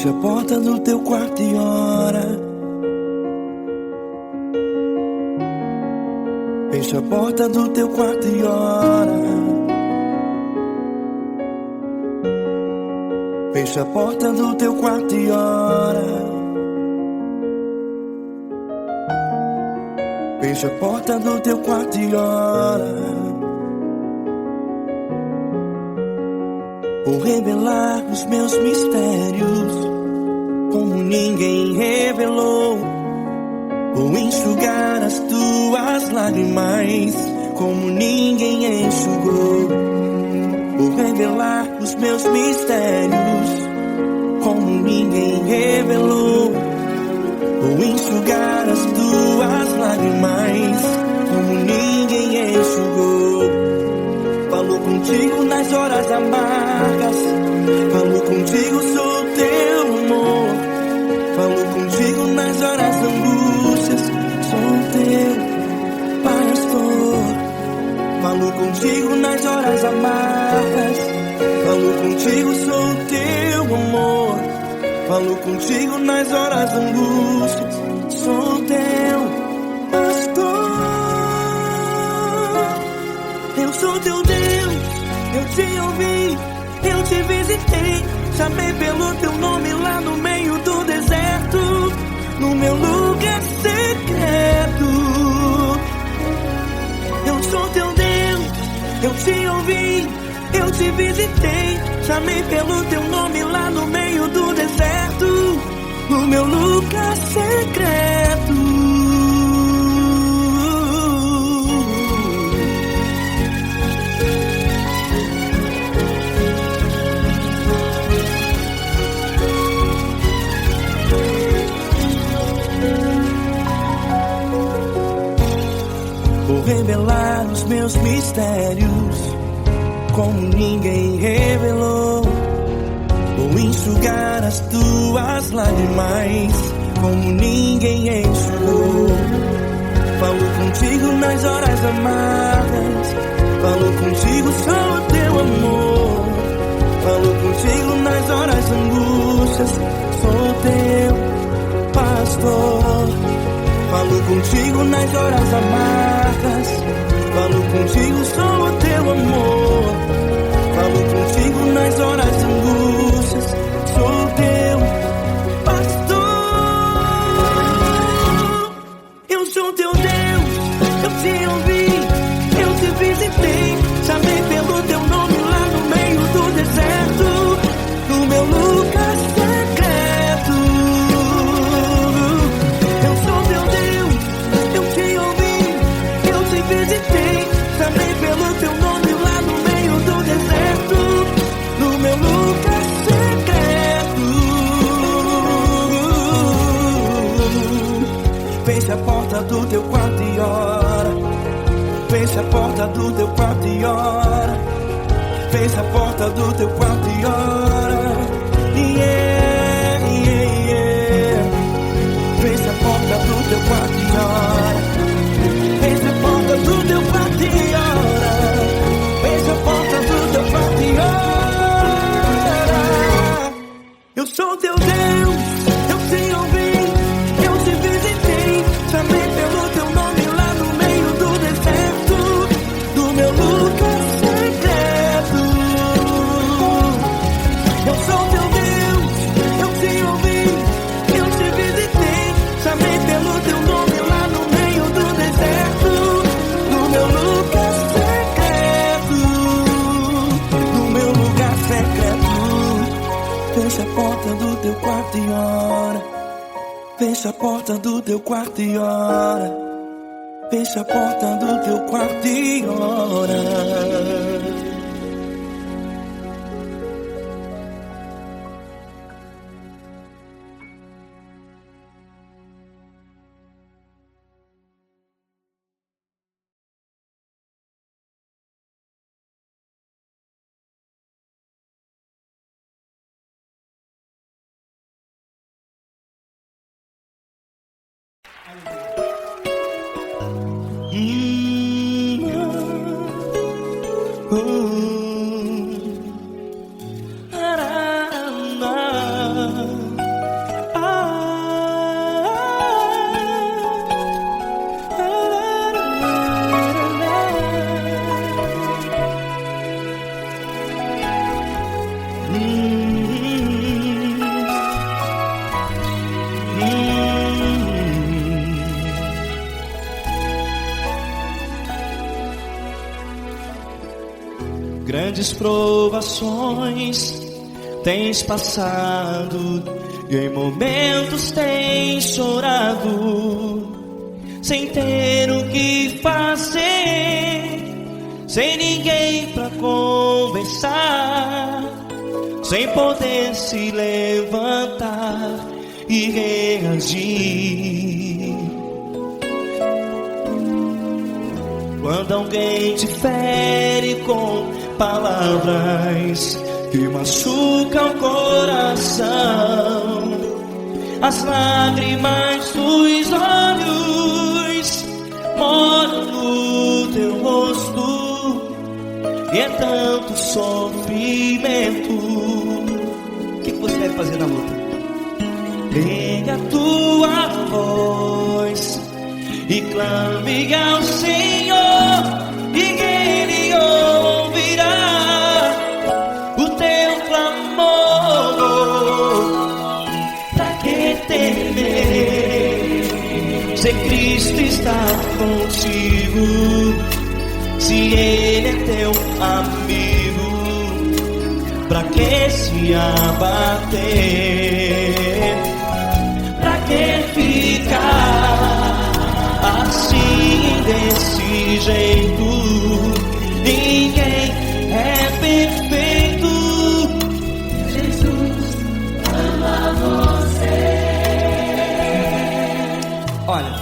Fecha a porta do teu quarto e ora. Fecha a porta do teu quarto e ora. Fecha a porta do teu quarto e ora. Fecha a porta do teu quarto e ora. Vou revelar os meus mistérios como ninguém revelou. Vou enxugar as tuas lágrimas como ninguém enxugou. Vou revelar os meus mistérios como ninguém revelou. Vou enxugar as tuas lágrimas como ninguém enxugou. Falo contigo nas horas amargas, falo contigo, sou teu amor. Falo contigo nas horas angústias, sou teu pastor. Falo contigo nas horas amargas, falo contigo, sou teu amor. Falo contigo nas horas angústias, sou teu pastor. Eu sou teu Deus, eu te ouvi, eu te visitei. Chamei pelo teu nome lá no meio do deserto, no meu lugar secreto. Eu sou teu Deus, eu te ouvi, eu te visitei. Chamei pelo teu nome lá no meio do deserto, no meu lugar secreto. Vou revelar os meus mistérios como ninguém revelou. Vou enxugar as tuas lágrimas como ninguém enxugou. Falo contigo nas horas amargas, falo contigo, sou teu amor. Falo contigo nas horas angústias, sou teu pastor. Falo contigo nas horas amargas, falo contigo, sou o teu amor. Falo contigo nas horas angústias, sou teu pastor. Eu sou teu Deus, eu te ouvi, eu te visitei. Chamei pelo teu nome lá no meio do deserto, no meu lugar secreto. Eu sou teu Deus, eu te ouvi, eu te visitei. Chamei pelo teu nome lá no meio do deserto, no meu lugar secreto. Fecha a porta do teu quarto e ora. Fecha a porta do teu quarto e ora. Fecha a porta do teu quarto e ora. Yeah, yeah, yeah. Fecha a porta do teu quarto e ora. Fecha a porta do teu quarto e ora. Fecha a porta do teu quarto e ora. Eu sou teu Deus, eu te ouvi, eu te visitei. Chamei pelo teu nome lá no meio do deserto, do meu lugar secreto. Eu sou teu Deus, eu te ouvi, eu te visitei. Chamei pelo teu nome lá no meio do deserto, no meu lugar secreto, no meu lugar secreto. Fecha a porta do teu quarto e ora. Fecha a porta do teu quarto e ora. Fecha a porta do teu quarto e ora. Grandes provações tens passado, e em momentos tens chorado, sem ter o que fazer, sem ninguém pra conversar, sem poder se levantar e reagir. Quando alguém te fere com palavras que machucam o coração, as lágrimas dos olhos molham no teu rosto, e é tanto sofrimento. O que você deve fazer na luta? Pega a tua voz e clame ao Senhor, e Ele ouvirá o teu clamor. Pra que temer, se Cristo está contigo, se Ele é teu amigo? Pra que se abater? Pra que ficar assim, desse jeito? Ninguém é perfeito. Jesus ama você. Olha,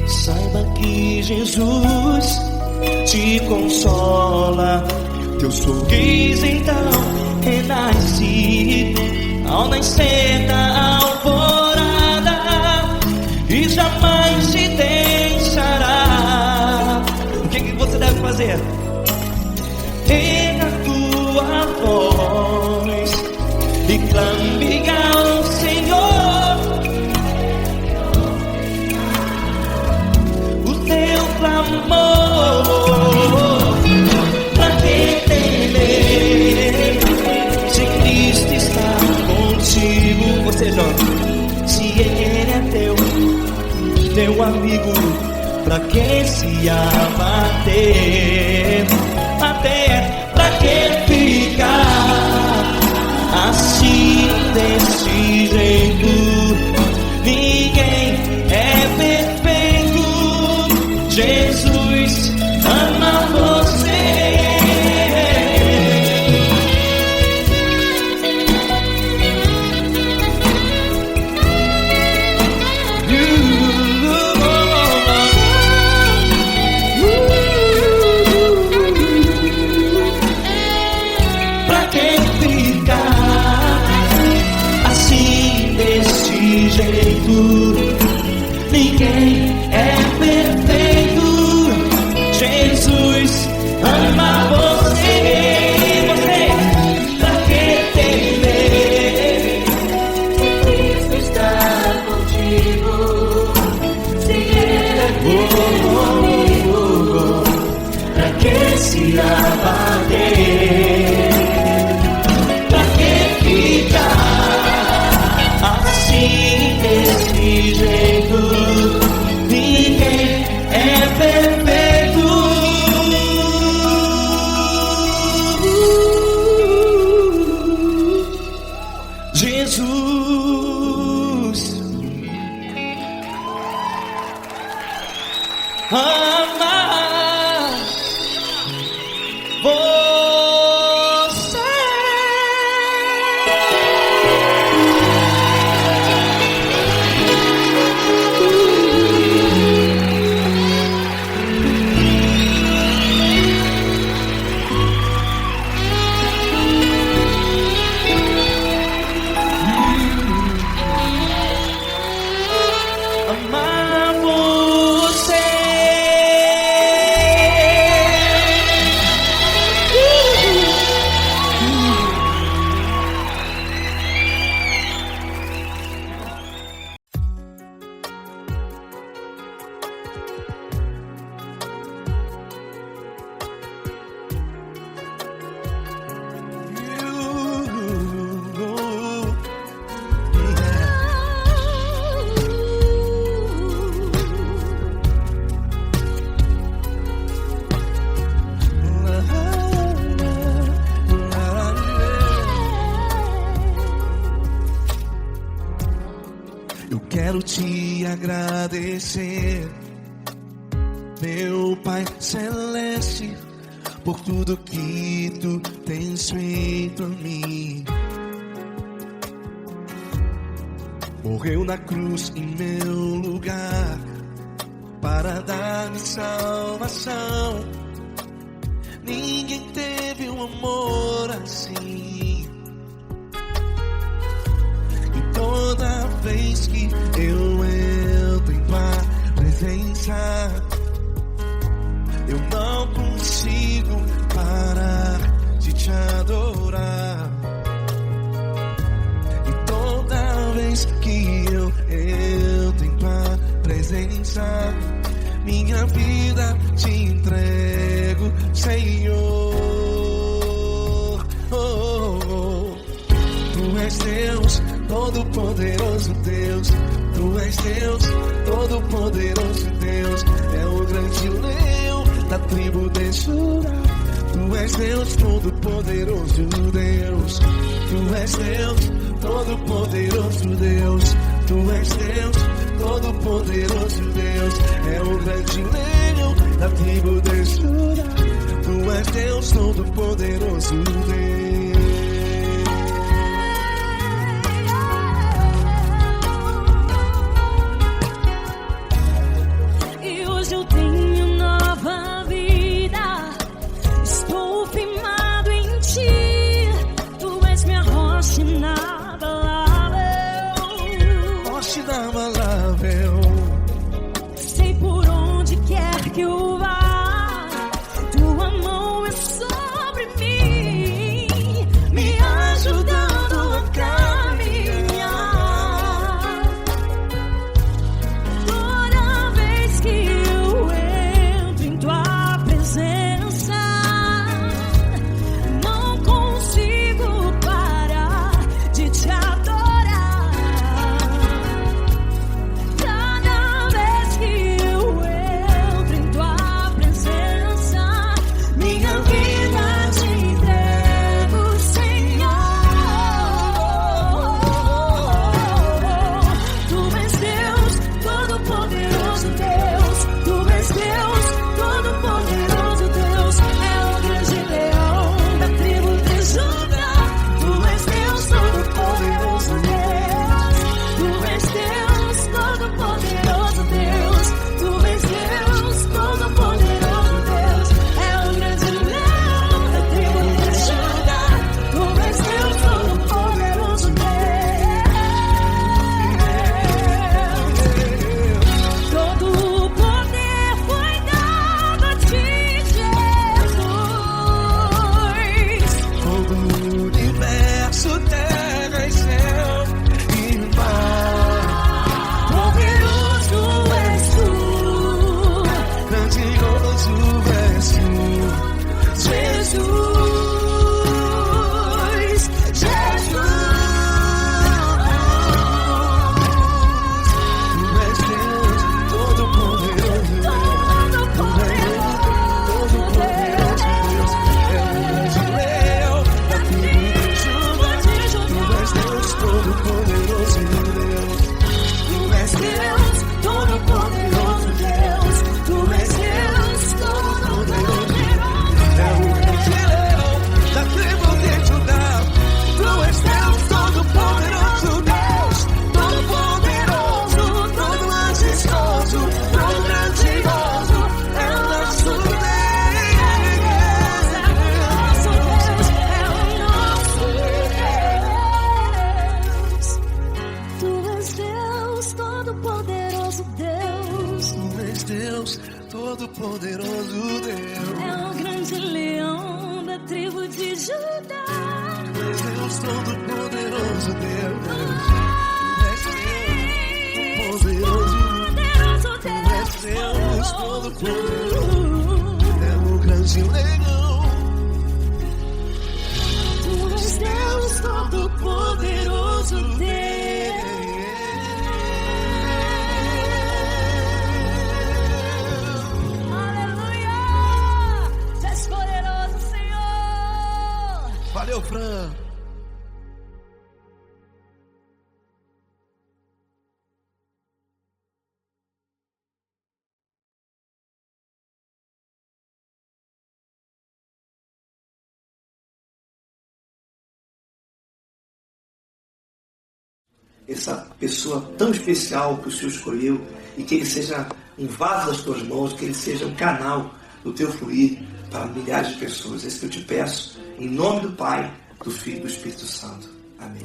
saiba que Jesus te consola. Teu sorriso então renasce ao nascer da alvorada, e jamais te deixará. O que você deve fazer? Erga a tua voz e clame ao Senhor, o teu clamor. Pra que temer, se Cristo está contigo? Você joga. Se Ele é teu amigo, pra que se abater? Até pra que ficar assim, desse jeito? Ninguém é perfeito. Jesus ama você. Ninguém é perfeito. Jesus ama você. Você, pra que temer? Cristo está contigo. Se Ele é teu amigo, pra que se abater? Pra que ficar assim, desse jeito? Ninguém é perfeito. Jesus ama você. quero te agradecer, meu Pai Celeste, por tudo que tu tens feito a mim. Morreu na cruz em meu lugar para dar-me salvação. Ninguém teve um amor assim. E toda vez que eu entro em tua presença, eu não consigo parar de te adorar. E toda vez que eu entro em tua presença, minha vida te entrego, Senhor. Tu és Deus, Todo-Poderoso Deus. Tu és Deus, Todo-Poderoso Deus. É o grande leão da tribo de Judá. Tu és Deus, Todo-Poderoso Deus. Tu és Deus, Todo-Poderoso Deus. Tu és Deus, Todo-Poderoso Deus. É o grande leão da tribo de Judá. Tu és Deus, Todo-Poderoso Deus. E hoje eu tenho nova vida. Estou firmado em ti. Tu és minha rocha inabalável. Rocha inabalável. Sei por onde quer que eu vá, tua mão é sobre mim, me ajudando a caminhar. Toda vez que eu entro em tua presença, não consigo parar de te adorar. Cada vez que eu entro em tua presença, minha vida te entrego, Senhor. Tu és Deus, Todo-Poderoso Deus. Tu és Deus, Todo-Poderoso Deus. É o grande leão da tribo de Judá. Tu és Deus, Todo-Poderoso Deus. Tu és Deus, Todo-Poderoso Deus. Tu és Deus, Todo-Poderoso Deus. É o grande leão da tribo de Judá. Tu és Deus, Todo-Poderoso Deus. Todo o poder foi dado a ti, Jesus. Todo o universo, terra e céu e mar. Poderoso és tu, Grandioso és tu, Jesus. Jesus. Tu és Deus, Todo-Poderoso Deus. Todo-Poderoso Deus. É o grande leão da tribo de Judá. Tu és Deus, Todo-Poderoso Deus. Tu és Deus, Todo-Poderoso Deus. Tu és Deus, Todo-Poderoso É o grande leão da tribo de Judá. Tu és Deus, Todo-Poderoso Deus. Todo-Poderoso, todo majestoso, todo grandioso. É o nosso Deus. Todo-Poderoso Deus. Tu és Deus, Todo-Poderoso Deus. É o grande leão da tribo de Judá. Tu és Deus, Todo-Poderoso Deus. Tu és Deus, Todo-Poderoso. Tu és Deus, Todo-Poderoso. É o grande leão. Tu és Deus, Todo-Poderoso Deus. Aleluia! Tu és poderoso, Senhor. Valeu, Fran. essa pessoa tão especial que o Senhor escolheu, e que ele seja um vaso das tuas mãos, que ele seja um canal do teu fluir para milhares de pessoas. É isso que eu te peço, em nome do Pai, do Filho e do Espírito Santo. Amém.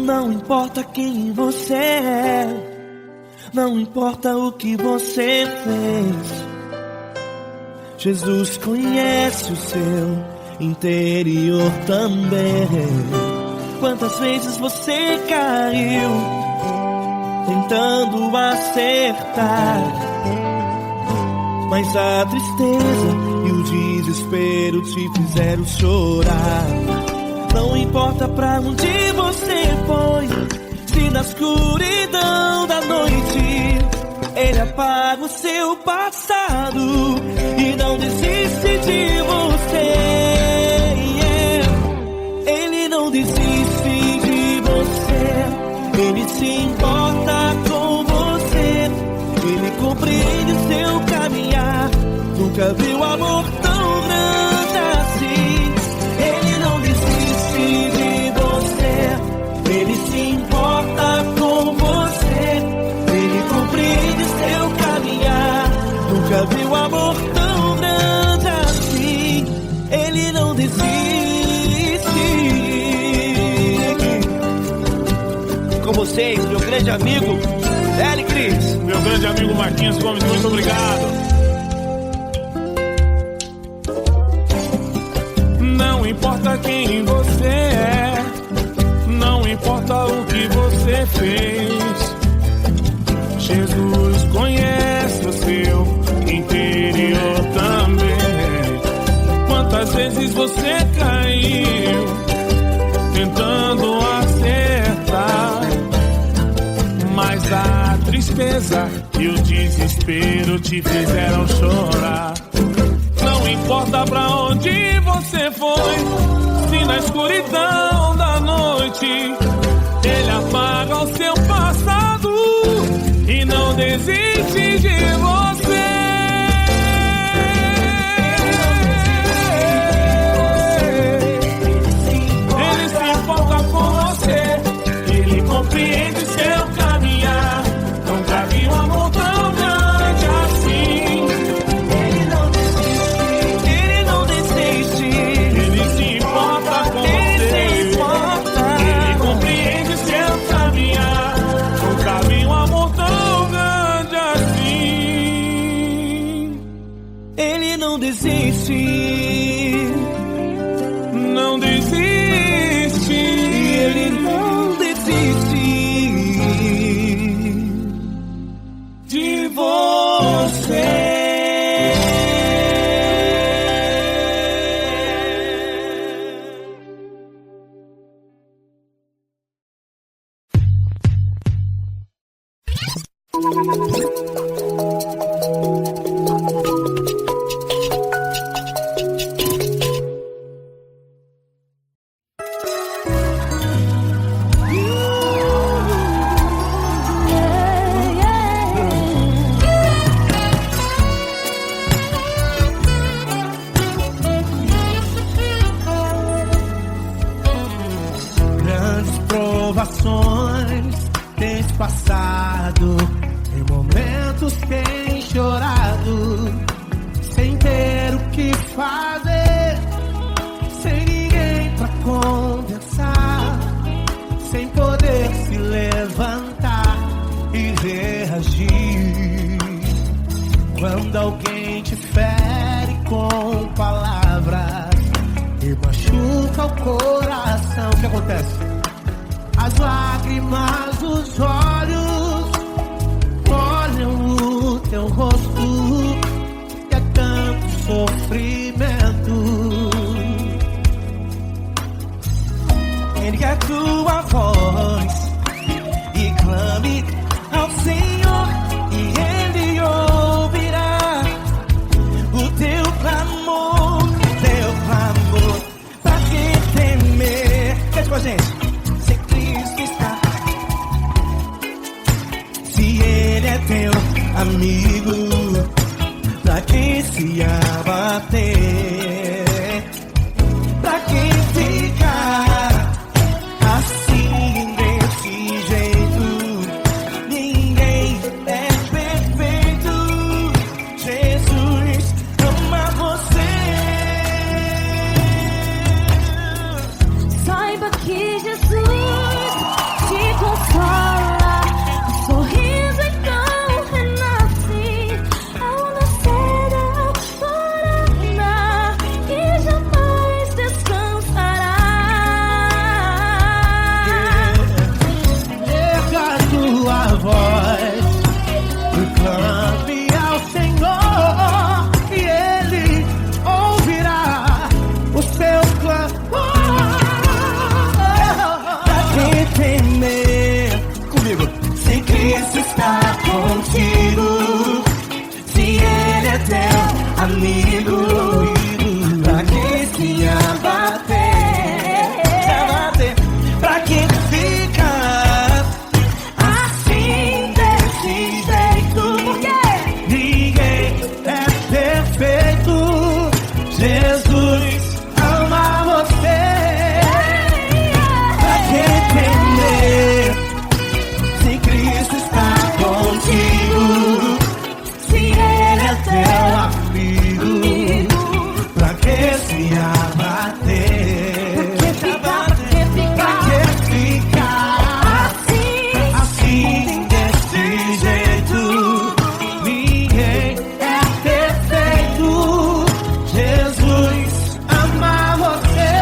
Não importa quem você é, não importa o que você fez, Jesus conhece o seu interior também. Quantas vezes você caiu tentando acertar, mas a tristeza e o desespero te fizeram chorar. Não importa pra onde você foi, se na escuridão da noite Ele apaga o seu passado e não desiste de você. Ele não desiste de você, Ele se importa com você, Ele compreende o seu caminhar. Nunca viu amor tão grande assim. Ele não desiste de você, Ele se importa com você, Ele compreende seu caminhar. Nunca viu amor tão grande assim. Ele não desiste. Com vocês, meu grande amigo L. Cris. Meu grande amigo Marquinhos Gomes, muito obrigado. Não importa quem você é, não importa o que você fez, Jesus conhece o seu interior também. Quantas vezes você caiu tentando acertar, mas a tristeza e o desespero te fizeram chorar. Não importa pra onde você foi, se na escuridão da noite Ele apaga o seu passado e não desiste de você. Ele se importa com você, Ele compreende seu caminhar. Nunca vi um amor tão grande assim. Não desiste, não desiste, Ele não desiste de você. Tens passado, em momentos tens chorado, sem ter o que fazer, sem ninguém pra conversar, sem poder se levantar e reagir. Quando alguém te fere com palavras e machuca o coração, o que acontece? As lágrimas dos olhos molham o teu rosto, e é tanto sofrimento. Ergue a tua voz amigo pra quem se abater, pra quem ficar assim desse jeito. Ninguém é perfeito. Jesus ama você. Saiba que Jesus te consola. O sorriso então renasce ao nascer da aurora e jamais descansará. Erga a tua voz, proclame ao Senhor e Ele ouvirá o seu clamor. Pra quem temer, comigo, se Cristo está contigo, se Ele é teu amigo, pra quem se abater, pra quem fica assim desse jeito. Porque Ninguém é perfeito. Jesus ama você. Pra quem temer, se Cristo está contigo, se Ele é teu teu amigo, pra que se abater? Pra que ficar assim desse jeito? Ninguém é perfeito. Jesus ama você.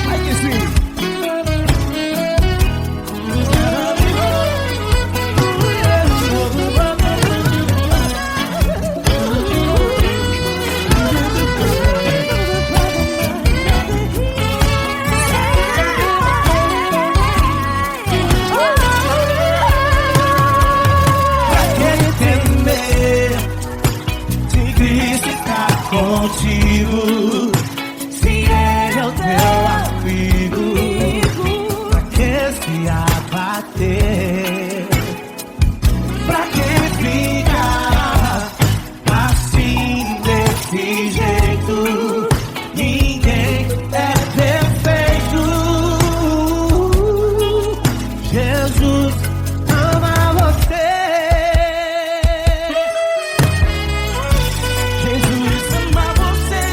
Ai que sim. Pra quem temer, se Cristo está contigo, se Ele é o teu amigo, pra que se abater? Pra que ficar assim desse jeito? Ninguém é perfeito. Jesus ama você. Jesus ama você.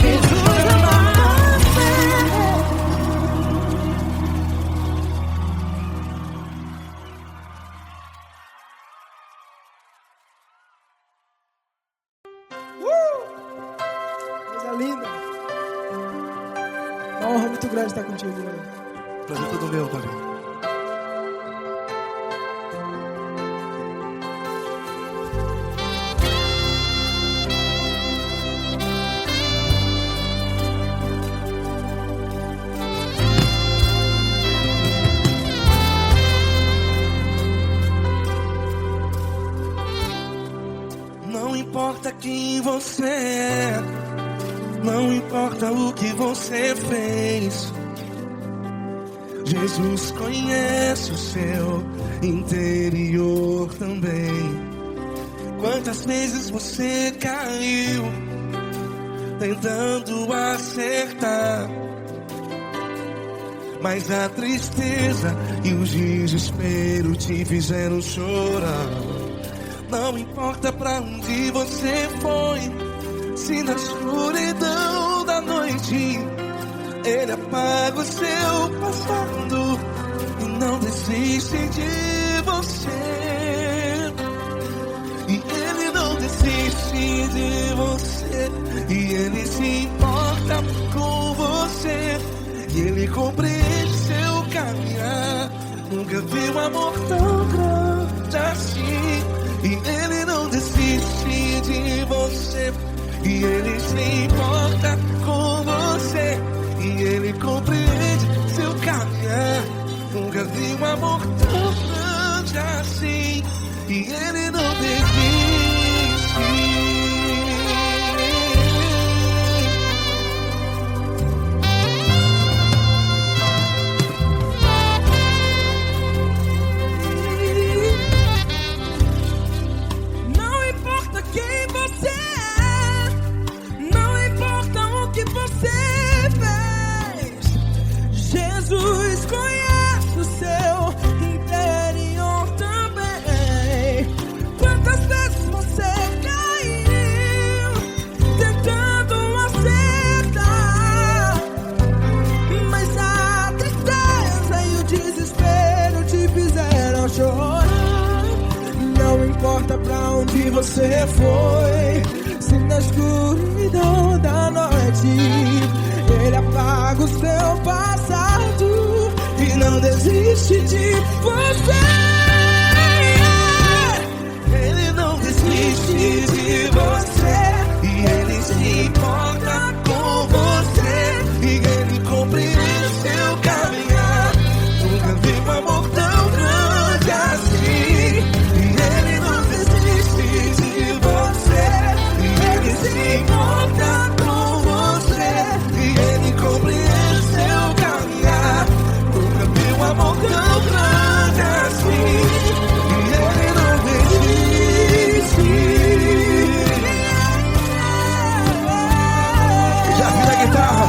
Jesus ama você. Coisa linda. Uma honra muito grande estar contigo, Lord. Prazer todo meu, Pai. Não importa quem você é, não importa o que você fez, Jesus conhece o seu interior também. Quantas vezes você caiu tentando acertar, mas a tristeza e o desespero te fizeram chorar. Não importa pra onde você foi, se na escuridão da noite Ele apaga o seu passado e não desiste de você. E Ele não desiste de você, e Ele se importa com você, e Ele compreende seu caminhar. Nunca vi um amor tão grande assim. E Ele não desiste de você, e Ele se importa com você, e Ele compreende seu caminhar. Nunca vi um amor tão grande assim. E Ele não desiste. você foi, se na escuridão da noite Ele apaga o seu passado e não desiste de você. Ele não desiste de você e Ele se importa com você e Ele compreende seu caminhar. Nunca vi um amor tão grande assim. E Ele não desiste de você e Ele se importa com você e Ele compreende seu caminhar. Nunca vi um amor tão grande assim. E Ele não desiste. Já vi na guitarra.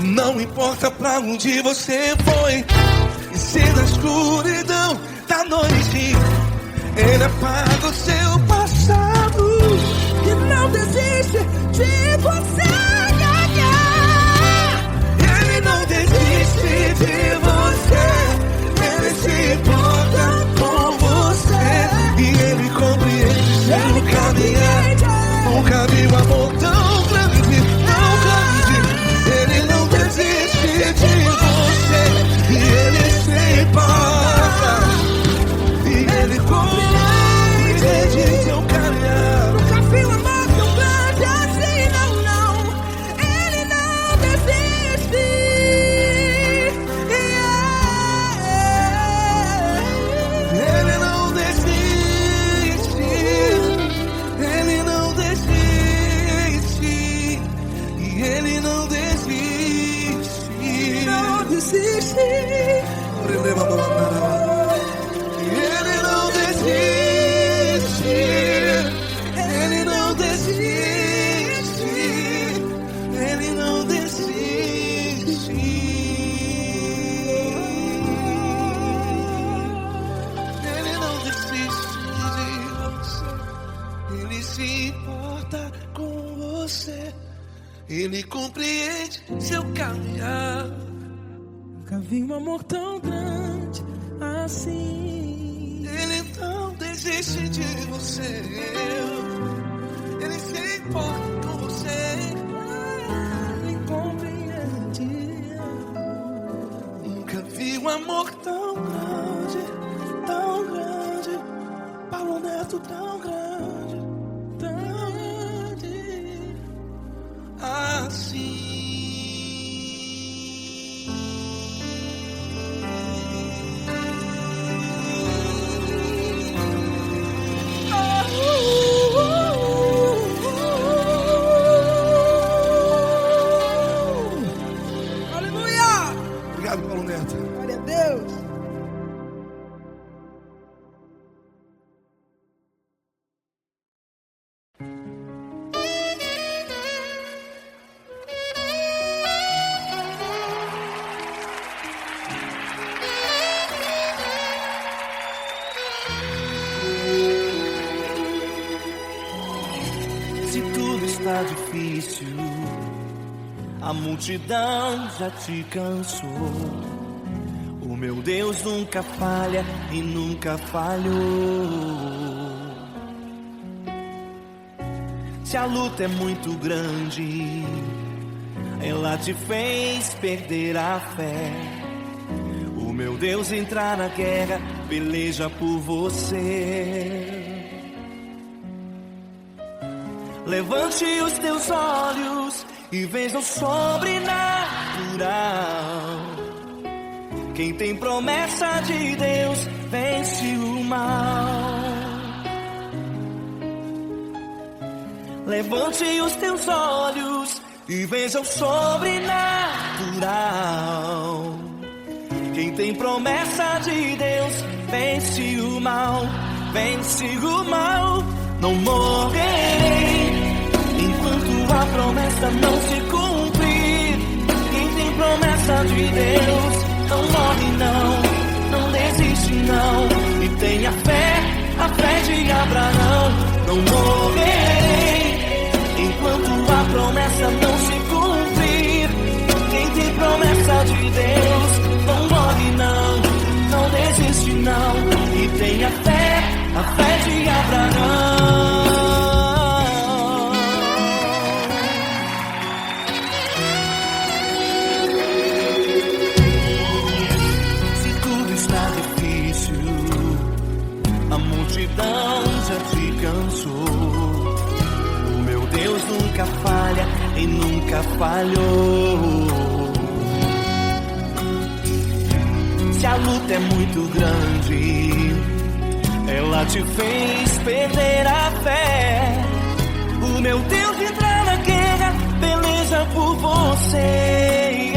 Não importa pra onde você foi, e se na escuridão da noite Ele apaga o seu passado e não desiste de você. Ele não desiste de você, Ele se importa com você e Ele compreende seu caminhar. Nunca vi um amor tão grande, tão grande. Ele não desiste de você e Ele se importa e Ele compreende seu caminhar. Nunca vi um amor tão grande assim, não, não. Ele não desiste. Ele não desiste. Ele não desiste. E Ele não desiste. Não desiste. Ele não desiste. Ele não desiste. Ele não desiste. Ele não desiste de você. Ele se importa com você. Ele compreende seu caminhar. Nunca vi um amor tão grande assim. Ele não desiste de você. Ele se importa com você. Ele compreende. Nunca vi um amor tão grande, tão grande. Paulo Neto tão grande, tão grande assim. Obrigado, Paulo Neto. Glória a Deus. Se tudo está difícil, a multidão já te cansou. O meu Deus nunca falha e nunca falhou. Se a luta é muito grande, ela te fez perder a fé. O meu Deus entra na guerra, peleja por você. Levante os teus olhos e veja o sobrenatural Quem tem promessa de Deus vence o mal. Levante os teus olhos e veja o sobrenatural. Quem tem promessa de Deus vence o mal, vence o mal. Não morrerei enquanto a promessa não se cumprir. Quem tem promessa de Deus não morre não desiste não. E tenha fé, a fé de Abraão. Não morrerei enquanto a promessa não se cumprir. Quem tem promessa de Deus não morre não desiste não. E tenha fé, a fé de Abraão. Se tudo está difícil, a multidão já te cansou. O meu Deus nunca falha e nunca falhou. Se a luta é muito grande, ela te fez perder a fé. O meu Deus entra na guerra, peleja por você.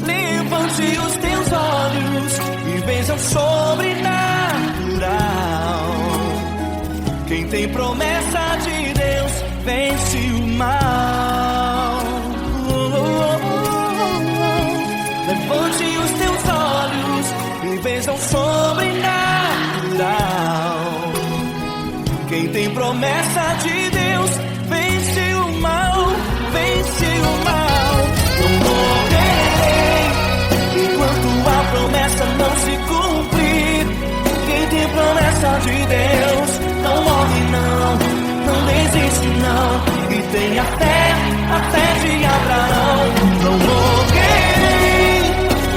Levante os teus olhos e veja o sobrenatural. Quem tem promessa de Deus vence o mal. Levante os teus olhos e veja o sobrenatural. Quem tem promessa de Deus vence o mal, vence o mal. Não morrerei enquanto a promessa não se cumprir. Quem tem promessa de Deus não morre não desiste não. E tenha fé, a fé de Abraão. Não morrerei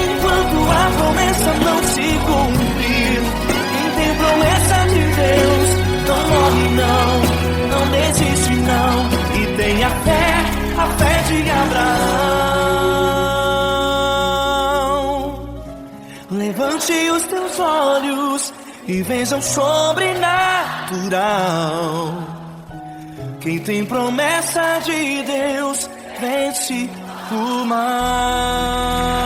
enquanto a promessa não se cumprir. Quem tem promessa de Deus não morre não desiste não. E tenha fé, a fé de Abraão. Levante os teus olhos e veja o sobrenatural. Quem tem promessa de Deus vence o mal.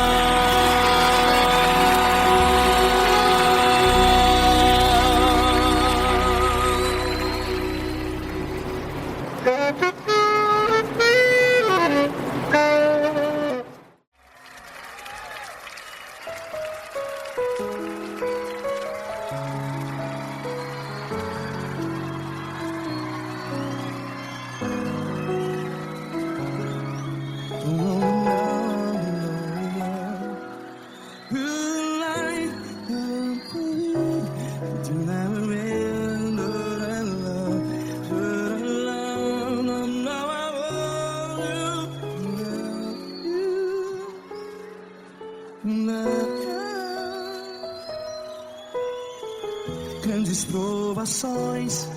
Grandes provações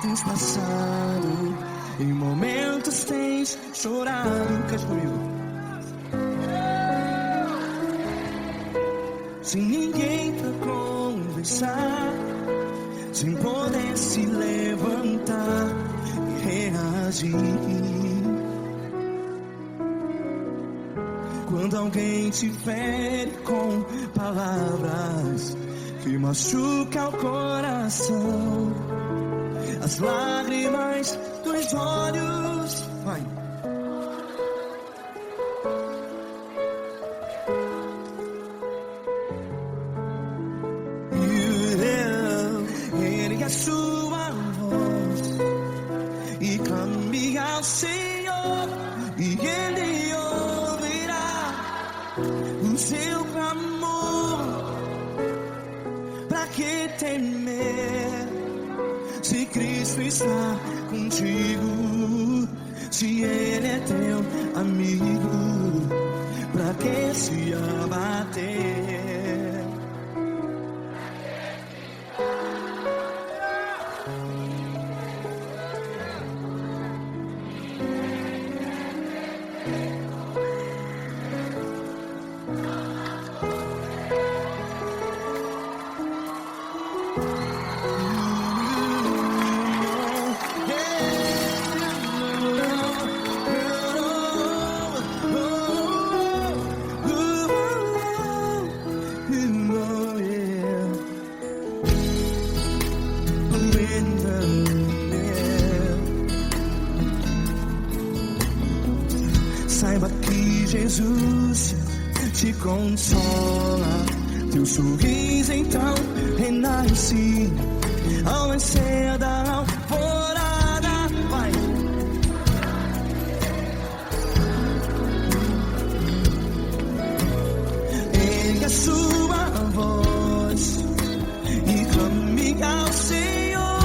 tens passado, em momentos tens chorado. Cante comigo. Sem ninguém pra conversar, sem poder se levantar e reagir. Quando alguém te fere com palavras que machuca o coração, as lágrimas dos olhos, vai. Ergue a sua voz e clame ao Senhor, e Ele ouvirá o seu clamor. Pra que temer, se Cristo está contigo? Se Ele é teu amigo, pra que se abater? Saiba que Jesus te consola. Teu sorriso então renasce ao nascer da alvorada. Vai. Ergue a sua voz e clame ao Senhor.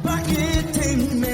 Pra que temer?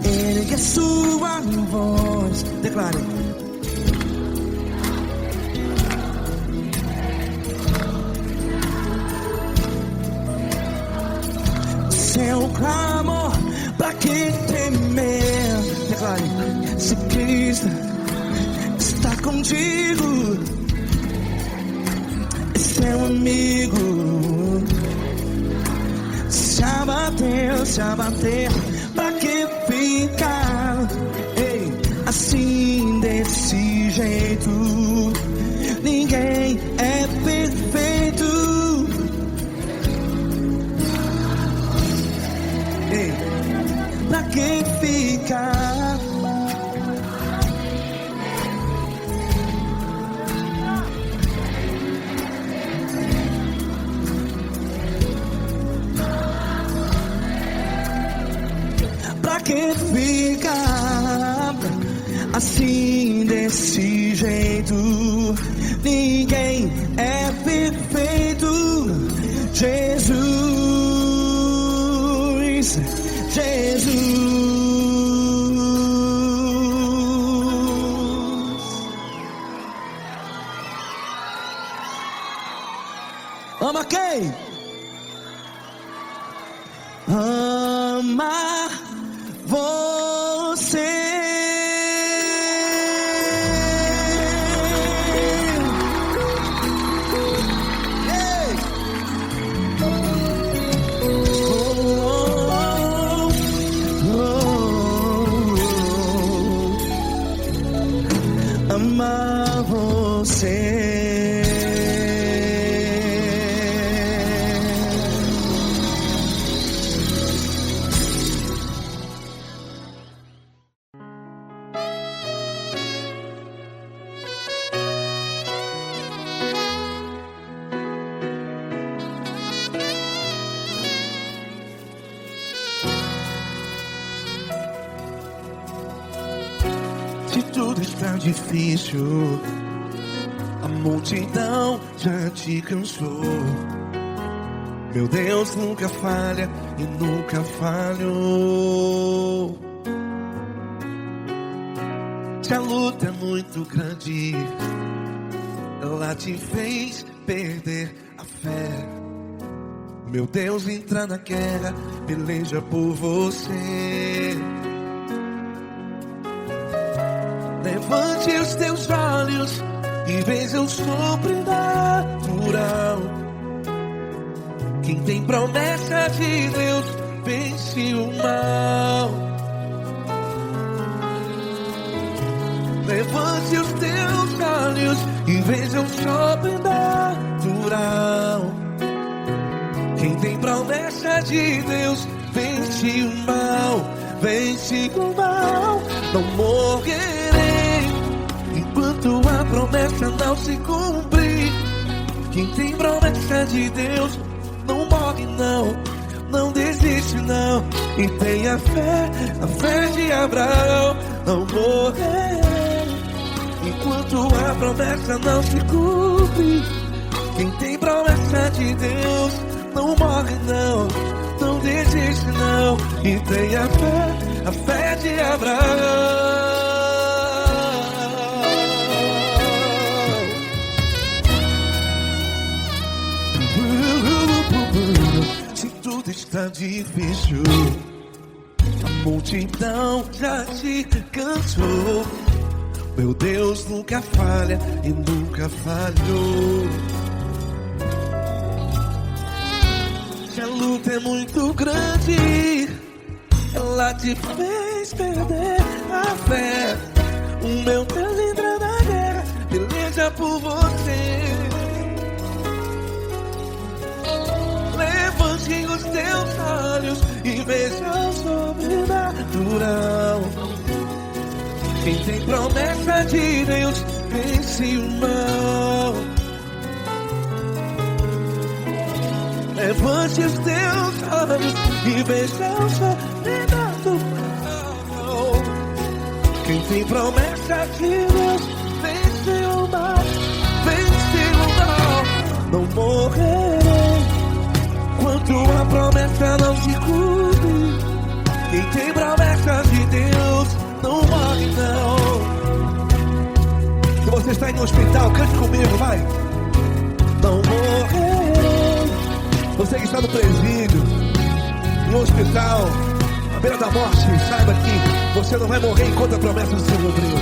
Ergue a sua voz, declare. Seu clamor, pra que temer? Declare. Se Cristo está contigo, é seu amigo. Se abater, pra que ficar assim desse jeito? Ninguém é perfeito. Pra que ficar? Pra que ficar assim desse jeito? Ninguém é perfeito. Jesus, Jesus. Ama quem? Ama você. Ama você. Se tudo está difícil, a multidão já te cansou. Meu Deus nunca falha e nunca falhou. Se a luta é muito grande, ela te fez perder a fé. Meu Deus entra na guerra, peleja por você. Levante os teus olhos e veja o sobrenatural. Quem tem promessa de Deus vence o mal. Levante os teus olhos e veja o sobrenatural. Quem tem promessa de Deus vence o mal, vence o mal. Não morrerei enquanto a promessa não se cumprir. Quem tem promessa de Deus não morre não, não desiste não. E tem a fé de Abraão. Não morrerei enquanto a promessa não se cumpre. Quem tem promessa de Deus não morre não, não desiste não. E tem a fé de Abraão. Se tudo está difícil, a multidão já te cansou. Meu Deus nunca falha e nunca falhou. Se a luta é muito grande, ela te fez perder a fé. O meu Deus entra na guerra, peleja por você. Levante os teus olhos e veja o sobrenatural. Quem tem promessa de Deus vence o mal. Levante os teus olhos e veja o sobrenatural. Quem tem promessa de Deus vence o mal, vence o mal. Não morrerei enquanto a promessa não se cumpre. Quem tem promessa de Deus não morre não. Se você está em um hospital, cante comigo, vai. Não morrerei. Você que está no presídio, em um hospital, à beira da morte, saiba que você não vai morrer enquanto a promessa não se cumpriu.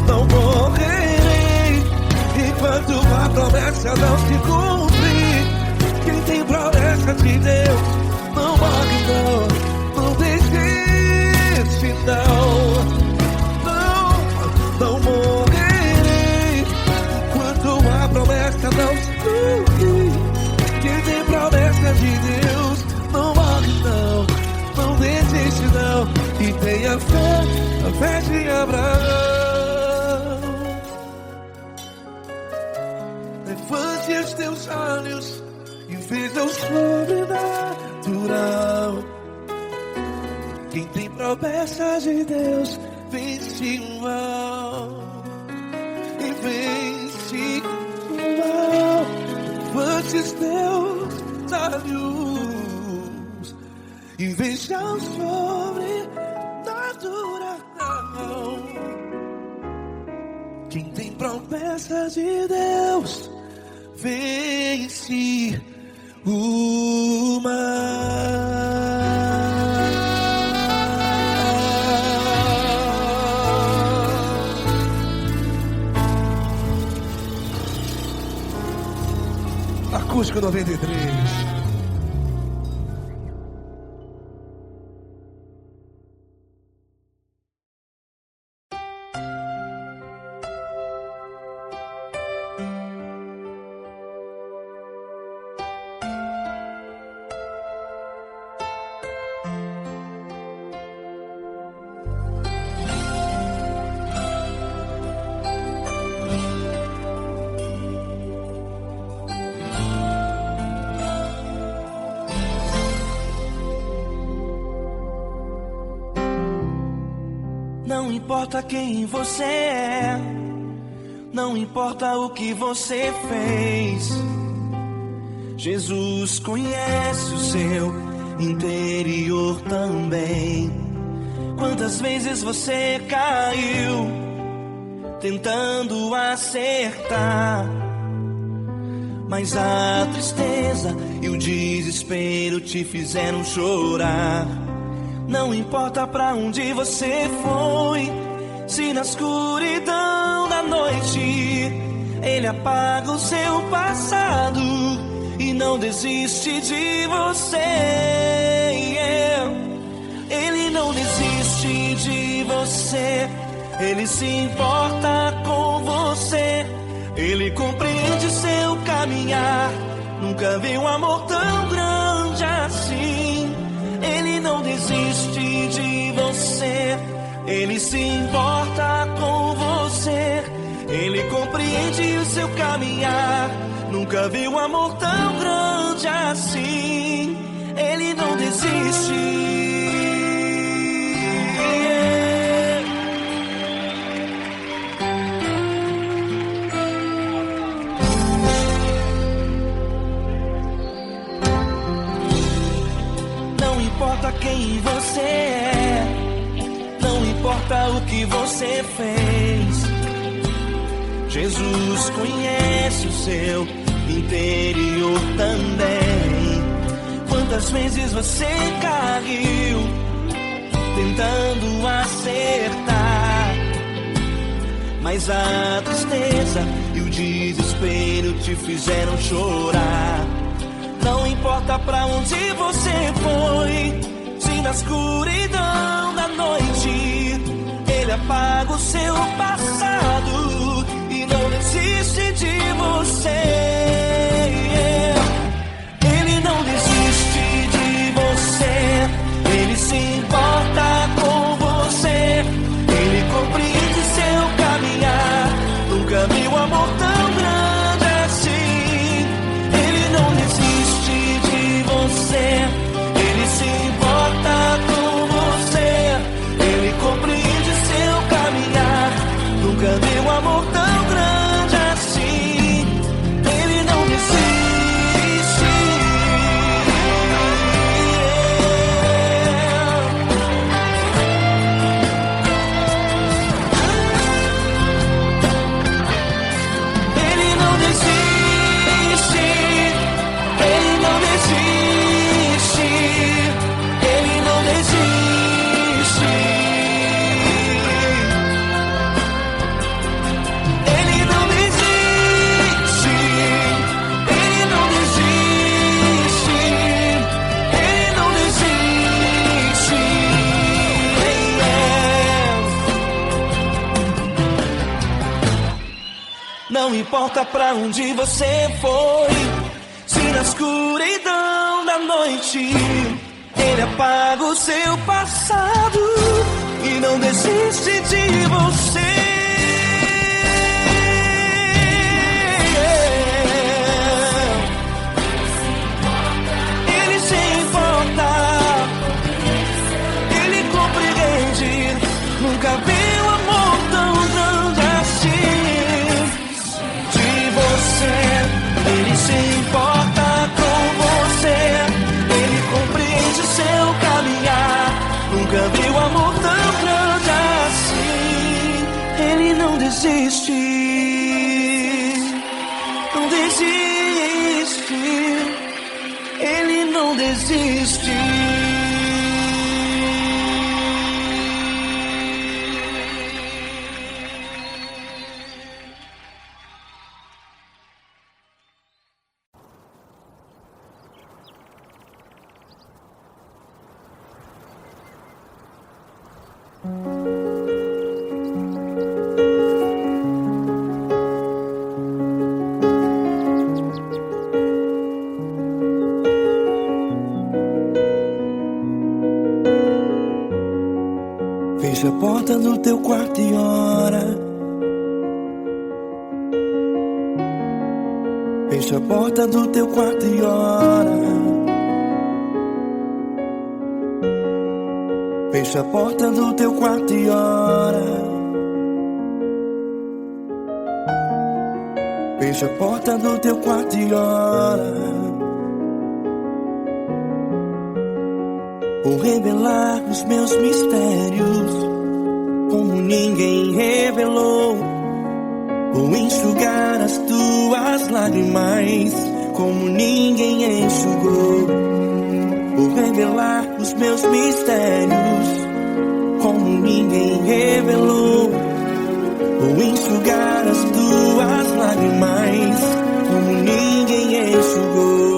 Não morrerei enquanto a promessa não se cumprir. Quem tem promessa de Deus não morre não, não desiste não. Não morrerei enquanto a promessa não se cumprir. Quem tem promessa de Deus não morre não, não desiste não. E tem a fé de Abraão. Levante os teus olhos e veja o sobrenatural. Quem tem promessa de Deus vence o mal, e vence o mal. Levante os teus olhos e veja o sobrenatural. Quem tem promessa de Deus vence o mal. Acústico 93. Não importa quem você é, não importa o que você fez, Jesus conhece o seu interior também. Quantas vezes você caiu tentando acertar, mas a tristeza e o desespero te fizeram chorar. Não importa pra onde você foi, se na escuridão da noite Ele apaga o seu passado e não desiste de você. Ele não desiste de você, ele se importa com você, ele compreende seu caminhar. Nunca vi um amor tão grande assim. Ele não desiste de você, ele se importa com você, ele compreende o seu caminhar. Nunca vi um amor tão grande assim. Ele não desiste. Não importa quem você é, não importa o que você fez, Jesus conhece o seu interior também. Quantas vezes você caiu tentando acertar, mas a tristeza e o desespero te fizeram chorar. Não importa pra onde você foi, se na escuridão da noite ele apaga o seu passado e não desiste de você. Ele não desiste de você, ele se importa com você, ele compreende seu caminhar. Nunca vi um amor tão grande assim. Ele não desiste de você, ele se importa com você, ele compreende seu caminhar. Nunca vi um amor tão grande assim. Ele não desiste. Ele não desiste. Ele não desiste. Ele não desiste. Ele não desiste. Ele não desiste. Ele não desiste. Não importa pra onde você foi, se na escuridão da noite ele apaga o seu passado e não desiste de você. Ele se importa, ele compreende. Nunca vi um amor tão grande assim. De você, ele se importa com você, ele compreende o seu caminhar. Nunca vi um amor tão grande assim. Ele não desiste, não desiste, ele não desiste. Fecha a porta do teu quarto e ora. Fecha a porta do teu quarto e ora. Fecha a porta do teu quarto e ora. Fecha a porta do teu quarto e ora. Vou revelar os meus mistérios como ninguém revelou. Vou enxugar as tuas lágrimas como ninguém enxugou. Vou revelar os meus mistérios como ninguém revelou. Vou enxugar as tuas lágrimas como ninguém enxugou.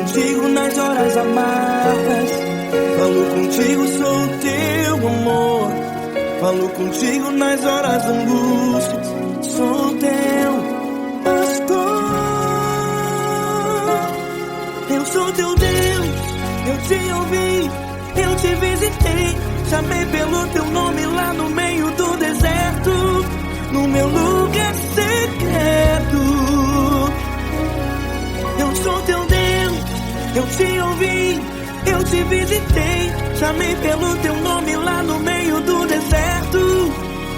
contigo nas horas amargas. Falo contigo, sou o teu amor. Falo contigo nas horas angústias. Sou teu pastor. Eu sou teu Deus, eu te ouvi, eu te visitei. Chamei pelo teu nome lá no meio do deserto, no meu lugar secreto. Eu sou teu Deus, eu te ouvi, eu te visitei. Chamei pelo teu nome lá no meio do deserto,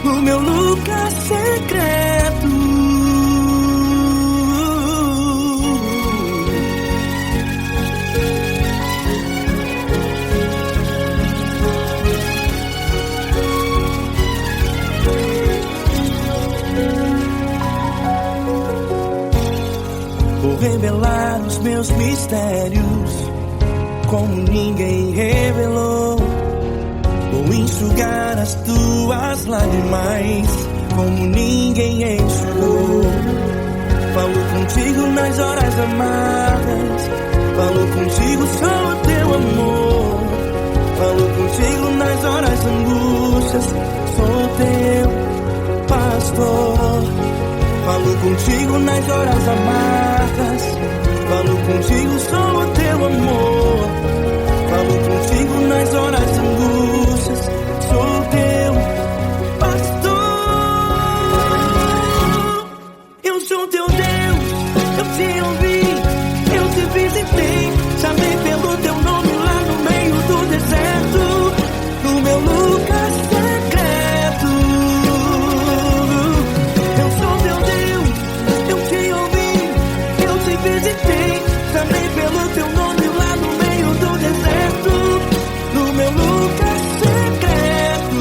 no meu lugar secreto. Vou revelar os meus mistérios como ninguém revelou. Vou enxugar as tuas lágrimas como ninguém enxugou. Falo contigo nas horas amargas. Falo contigo, sou o teu amor. Falo contigo nas horas angústias. Sou teu pastor. Falo contigo nas horas amargas. Falo contigo, sou o teu amor. Falo contigo nas horas angústias. Sou teu pastor. Eu sou teu Deus, eu te ouvi, eu te visitei. Chamei pelo teu nome lá no meio do deserto, no meu lugar secreto. Eu sou teu Deus, eu te ouvi, eu te visitei. Chamei pelo teu nome lá no meio do deserto, no meu lugar secreto.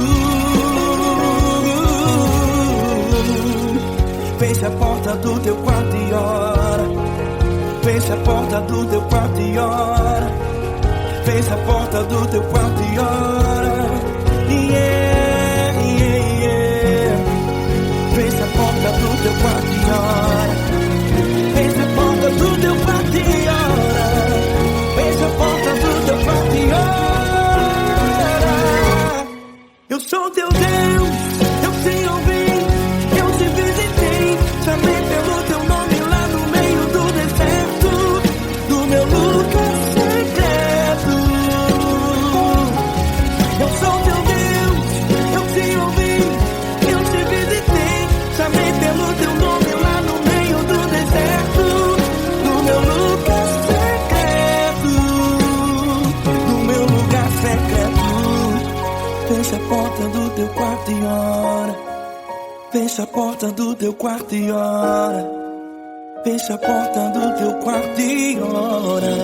Fecha a porta do teu quarto e ora. Fecha a porta do teu quarto e ora. Fecha a porta do teu quarto e ora. Yeah, yeah, yeah. Fecha a porta do teu quarto e ora. Fecha a porta do teu quarto e ora. Fecha a porta do teu quarto e ora. Eu sou teu Deus, eu te ouvi, eu te visitei. Chamei pelo teu nome lá no meio do deserto, no meu lugar secreto. Eu sou teu Deus, eu te ouvi, eu te visitei. Chamei pelo teu nome lá no meio do deserto, no meu lugar secreto, no meu lugar secreto. Fecha a porta do teu quarto e ora. Fecha a porta do teu quarto e ora. Fecha a porta do teu quarto e ora.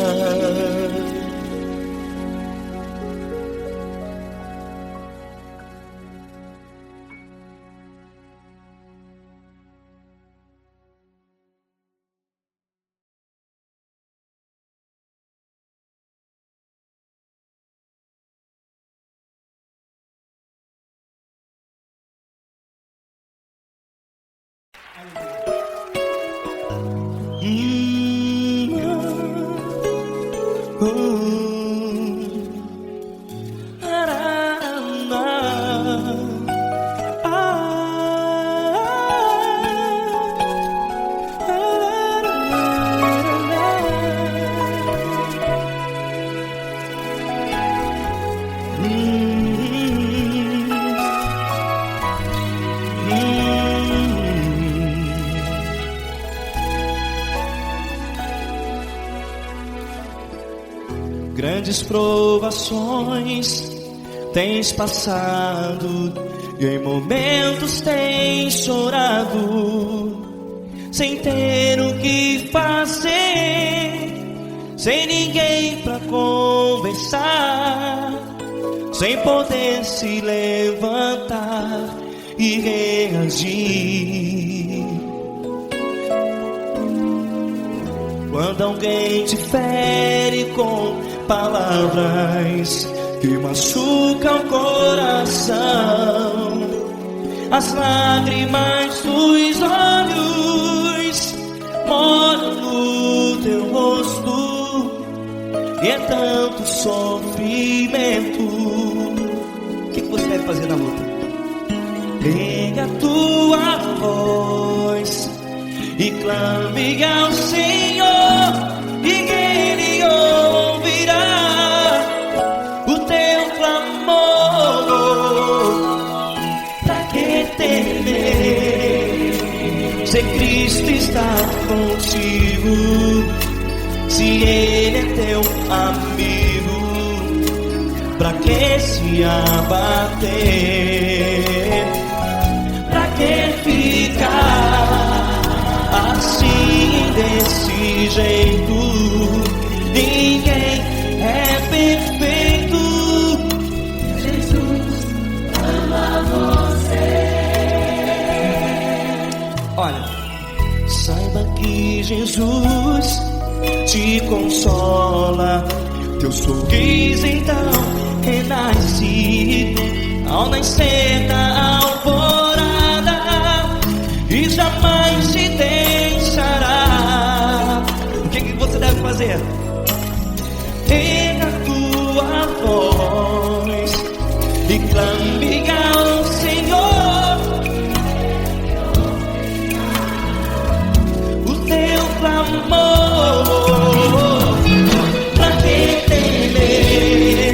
Grandes provações tens passado e em momentos tens chorado, sem ter o que fazer, sem ninguém pra conversar, sem poder se levantar e reagir. Quando alguém te fere com palavras que machucam o coração, as lágrimas dos olhos moram no teu rosto e é tanto sofrimento. O que você deve fazer na luta? Pega a tua voz e clame ao Senhor, e Ele ouvirá o teu clamor. Pra que temer, se Cristo está contigo? Se Ele é teu amigo, pra que se abater? Pra que ficar assim desse jeito? Ninguém é perfeito. Jesus ama você. Olha, saiba que Jesus te consola. Teu sorriso então renasce ao nascer da alvorada, e jamais te deixará. O que você deve fazer? Pega a tua voz e clame ao Senhor, o teu clamor. Pra que temer,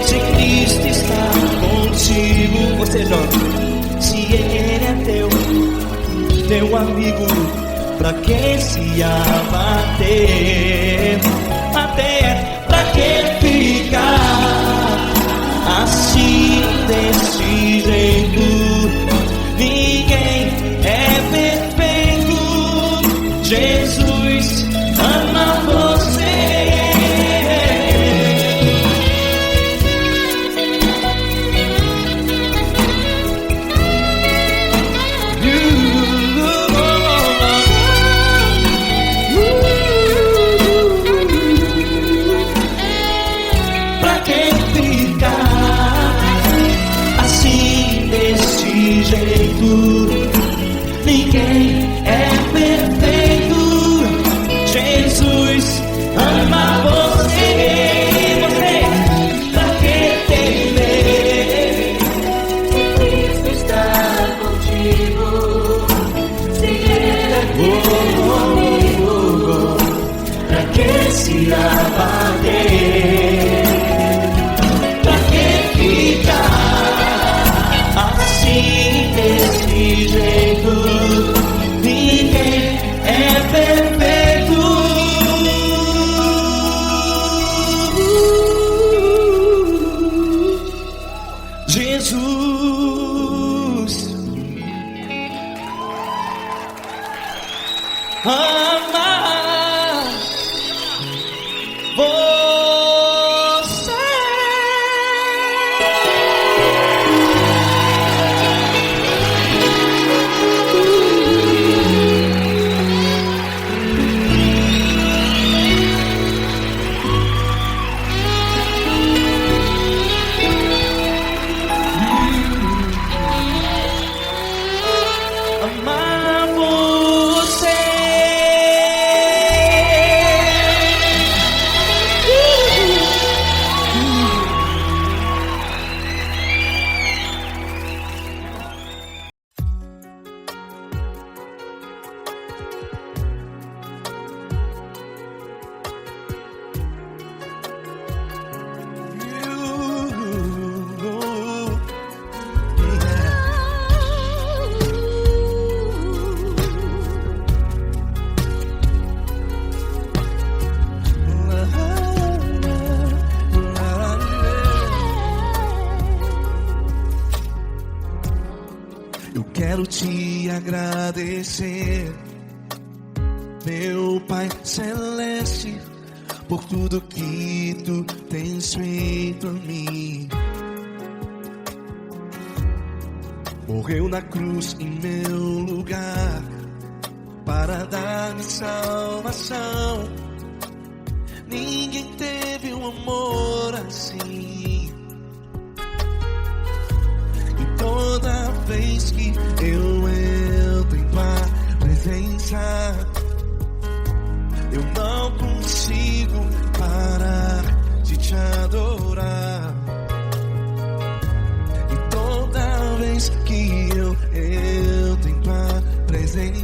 se Cristo está contigo? Você joga. Se Ele é teu amigo, pra que se abater? Até pra que ficar assim desse jeito? Ninguém é perfeito. Jesus ama você. Pra que ficar assim desse jeito? Ninguém é perfeito. Jesus ama você. Pra que temer, se Cristo está contigo? Se Ele é teu amigo, pra que se abater? Pra que ficar assim desse jeito? Ninguém é perfeito. Jesus ama você. Amar você. Eu quero te agradecer, meu Pai Celeste, por tudo que tu tens feito a mim. Morreu na cruz em meu lugar para dar-me salvação. Ninguém teve um amor assim. E toda vez que eu entro em tua presença, eu não consigo parar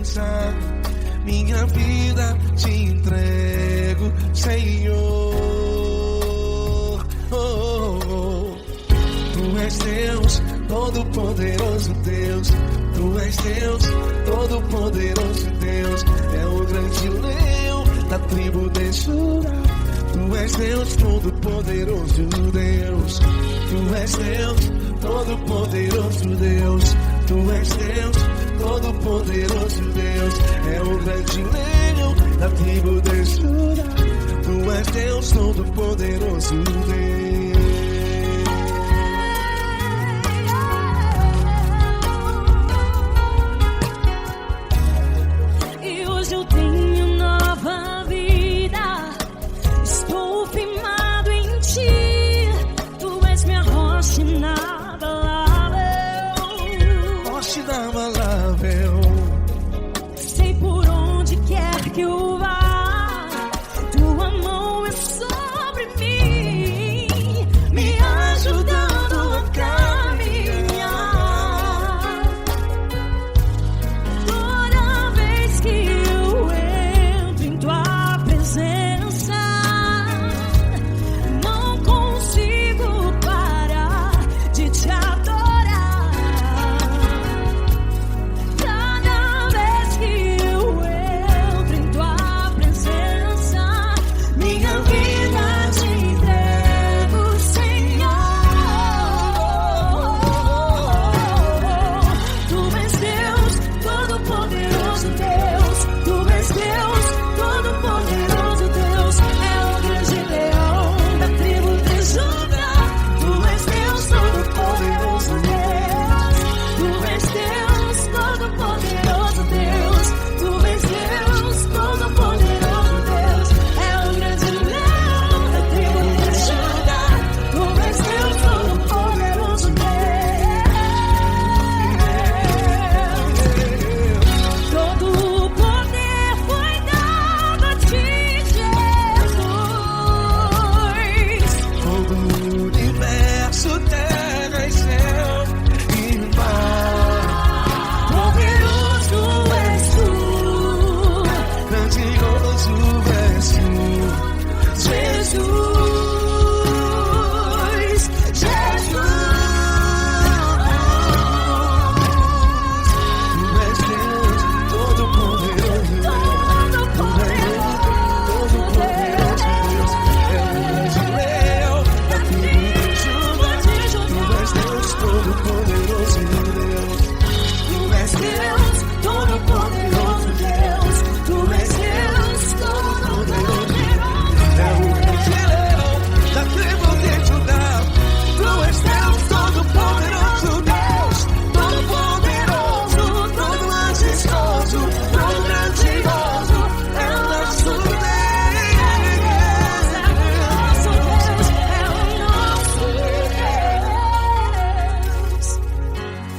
presença, minha vida te entrego, Senhor. Tu és Deus, todo-poderoso Deus. Tu és Deus, todo-poderoso Deus. É o grande leão da tribo de Judá. Tu és Deus, todo-poderoso Deus. Tu és Deus, todo-poderoso Deus. Tu és Deus, todo-poderoso Deus. É o grande leão da tribo de Judá. Tu és Deus, todo-poderoso Deus. E hoje eu tenho nova vida. Estou firmado em ti. Tu és minha rocha inabalável. Rocha inabalável. Sei por onde quer que eu vá, tua mão é sobre mim, me ajudando a caminhar. Toda vez que eu entro em tua presença, não consigo parar de te adorar. Cada vez que eu entro em tua presença, minha vida te entrego, Senhor. Tu és Deus, todo-poderoso Deus. Tu és Deus, todo-poderoso Deus. É o grande leão da tribo de Judá. Tu és Deus, todo-poderoso Deus. Tu és Deus, todo-poderoso Deus. Tu és Deus, todo-poderoso Deus. É o grande leão da tribo de Judá. Tu és Deus, todo-poderoso Deus. Todo o poder foi dado a ti, Jesus. Todo o universo, terra e céu e mar. Poderoso és tu, Grandioso és tu, Jesus. Jesus. Tu és Deus, todo-poderoso Deus. Tu és Deus, todo-poderoso Deus. É o grande leão da tribo de Judá. Tu és Deus, todo-poderoso Deus. Tu és Deus, todo-poderoso Deus. Tu és Deus, todo-poderoso. É o grande leão da tribo de Judá. Tu és Deus, todo-poderoso Deus. Todo-poderoso, todo majestoso, todo grandioso. É o nosso Deus.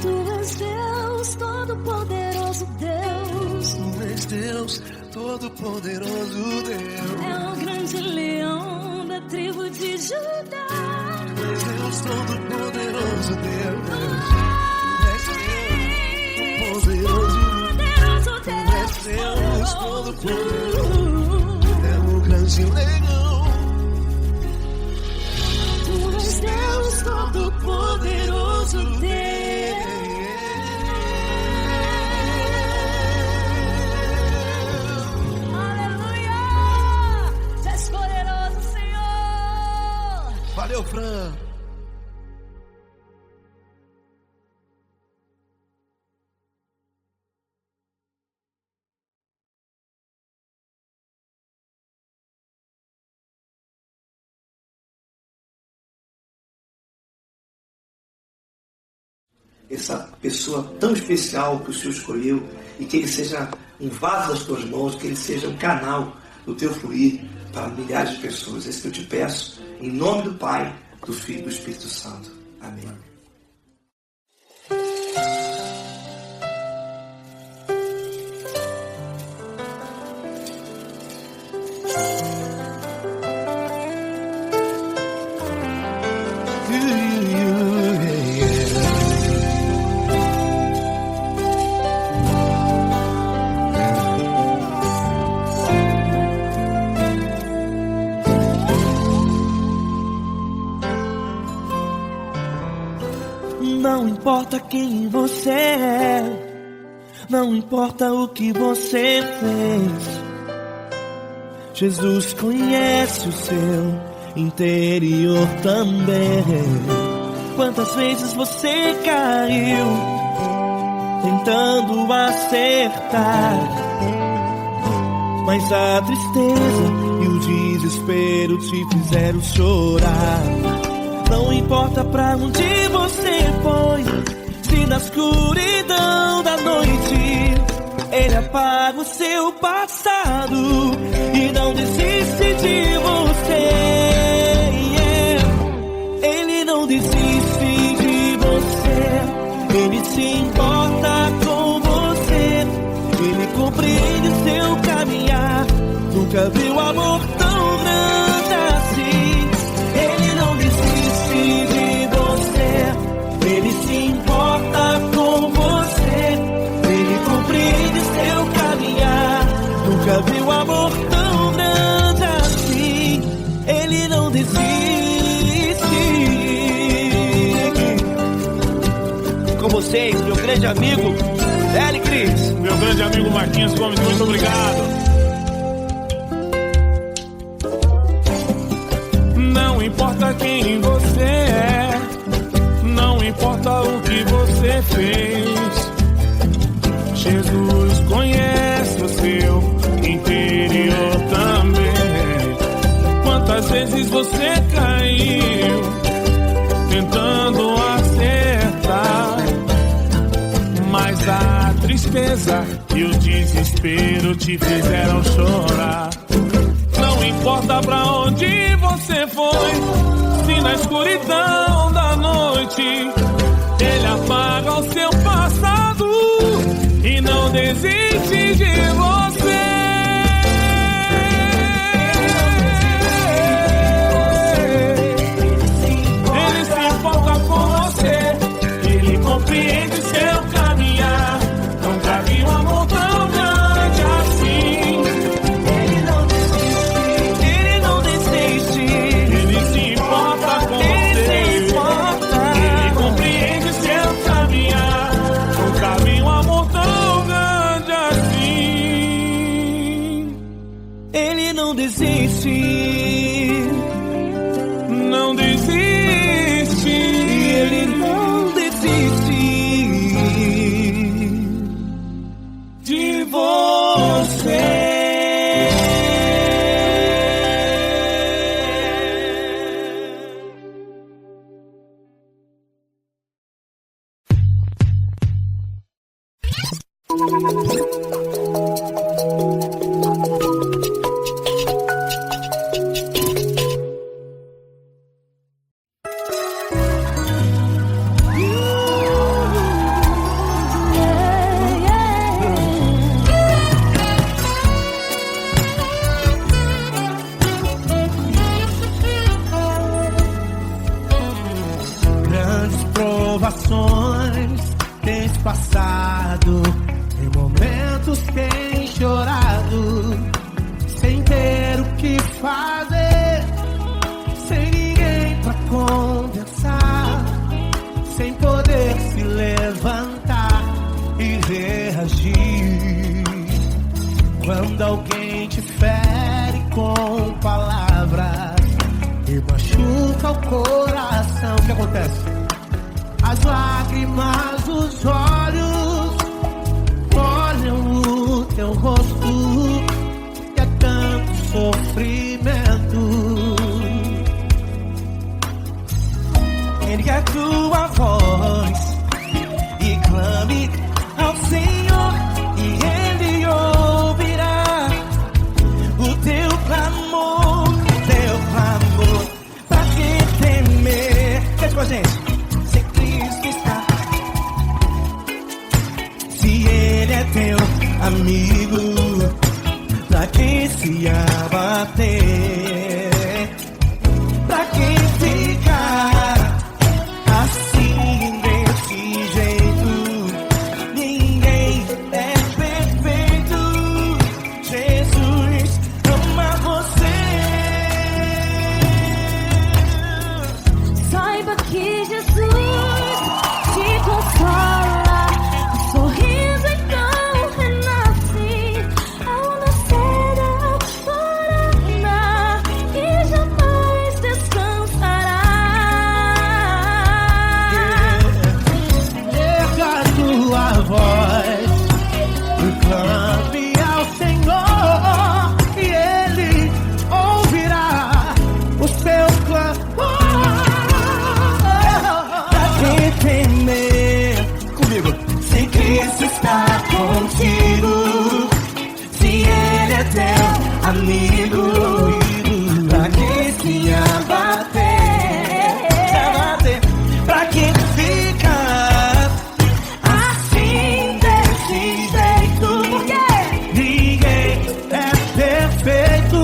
Tu és Deus, todo-poderoso Deus. Tu és Deus, todo-poderoso Deus. É o grande leão da tribo de Judá. Tu és Deus, todo-poderoso Deus. Tu és Deus, poderoso. Tu és Deus, todo-poderoso. É o grande leão. Tu és Deus, todo-poderoso Deus. Aleluia! Tu és poderoso, Senhor. Valeu, Fran. Essa pessoa tão especial que o Senhor escolheu, e que ele seja um vaso das tuas mãos, que ele seja um canal do teu fluir para milhares de pessoas. É isso que eu te peço, em nome do Pai, do Filho e do Espírito Santo. Amém. importa quem você é, não importa o que você fez, Jesus conhece o seu interior também. Quantas vezes você caiu tentando acertar, mas a tristeza e o desespero te fizeram chorar. Não importa pra onde você foi, se na escuridão da noite Ele apaga o seu passado e não desiste de você. Ele não desiste de você, Ele se importa com você, Ele compreende seu caminhar. Nunca viu amor tão grande assim. Ele não desiste de você, Ele se importa com você, Ele compreende seu caminhar. Nunca viu amor tão grande assim. Ele não desiste. Com vocês, meu grande amigo Eli Cris. Meu grande amigo Marquinhos Gomes, muito obrigado. Não importa quem você é, não importa o que você fez, Jesus conhece o seu interior também. Quantas vezes você caiu tentando acertar, mas a tristeza e o desespero te fizeram chorar. Não importa pra onde você foi, se na escuridão da noite Ele apaga o seu passado e não desiste de você. Ele se importa com você, Ele compreende seu caminhar. Nunca vi um amor tão grande assim. Ele não desiste, Ele se importa com você, Ele compreende seu caminhar. Nunca vi um amor tão grande assim. Ele não desiste, não desiste, Ele não desiste de você. Grandes provações tens passado, em momentos tens chorado, sem ter o que fazer, sem ninguém pra conversar, sem poder se levantar e reagir. Quando alguém te fere com palavras e machuca o coração, o que acontece? As lágrimas dos olhos molham o teu rosto e é tanto sofrimento. Ergue a tua voz e clame ao Senhor e Ele ouvirá o teu clamor, pra que temer? Cante com a gente. Se Cristo está, se Ele é teu amigo, pra que se abater? Pra que ficar assim desse jeito? Ninguém é perfeito. Jesus ama você. Saiba que Jesus te amigo, pra quem se abater, pra quem fica assim desse jeito, porque ninguém é perfeito.